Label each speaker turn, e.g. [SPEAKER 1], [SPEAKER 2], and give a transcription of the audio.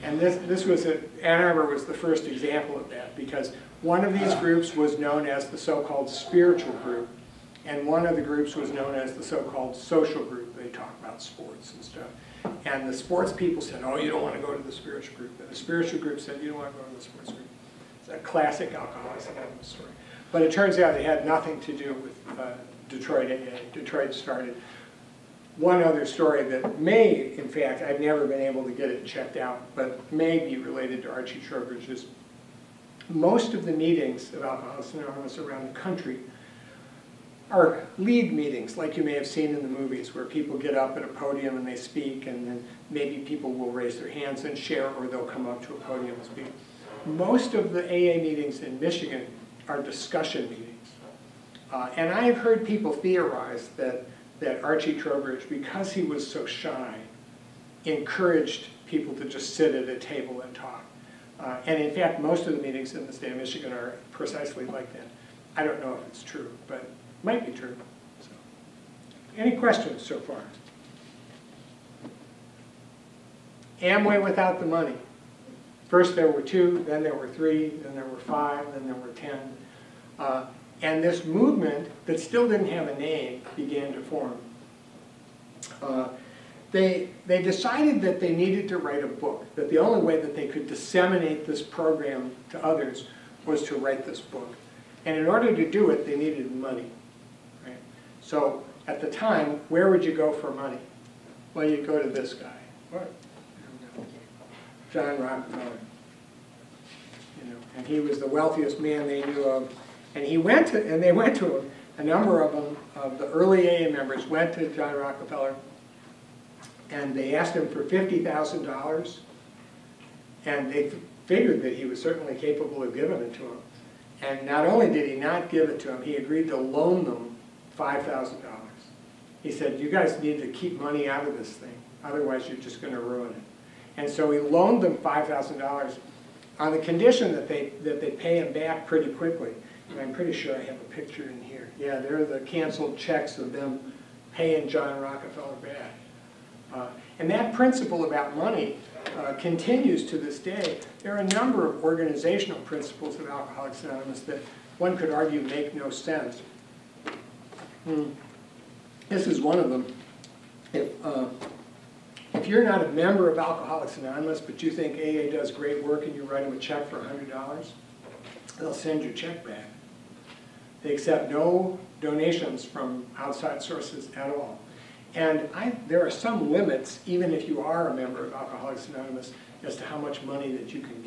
[SPEAKER 1] And this was, Ann Arbor was the first example of that, because one of these groups was known as the so-called spiritual group, and one of the groups was known as the so-called social group. They talk about sports and stuff. And the sports people said, oh, you don't want to go to the spiritual group. And the spiritual group said, you don't want to go to the sports group. It's a classic Alcoholics Anonymous story. But it turns out it had nothing to do with Detroit AA. Detroit started. One other story that may, in fact, I've never been able to get it checked out, but may be related to Archie Trowbridge, is most of the meetings of Alcoholics Anonymous around the country are lead meetings, like you may have seen in the movies, where people get up at a podium and they speak, and then maybe people will raise their hands and share, or they'll come up to a podium and speak. Most of the AA meetings in Michigan are discussion meetings. And I have heard people theorize that Archie Trowbridge, because he was so shy, encouraged people to just sit at a table and talk. And in fact, most of the meetings in the state of Michigan are precisely like that. I don't know if it's true, but it might be true. So, any questions so far? Amway without the money. First there were 2, then there were 3, then there were 5, then there were 10. And this movement that still didn't have a name began to form. They decided that they needed to write a book, that the only way that they could disseminate this program to others was to write this book. And in order to do it, they needed money. Right? So at the time, where would you go for money? Well, you'd go to this guy. What? John Rockefeller. You know, and he was the wealthiest man they knew of. And they went to him. A number of them, of the early AA members, went to John Rockefeller, and they asked him for $50,000, and they figured that he was certainly capable of giving it to them. And not only did he not give it to them, he agreed to loan them $5,000. He said, you guys need to keep money out of this thing, otherwise you're just going to ruin it. And so he loaned them $5,000 on the condition that they pay him back pretty quickly. And I'm pretty sure I have a picture in here. Yeah, there are the canceled checks of them paying John Rockefeller back. And that principle about money continues to this day. There are a number of organizational principles of Alcoholics Anonymous that one could argue make no sense. This is one of them. If you're not a member of Alcoholics Anonymous, but you think AA does great work and you write them a check for $100, they'll send your check back. They accept no donations from outside sources at all. And there are some limits, even if you are a member of Alcoholics Anonymous, as to how much money that you can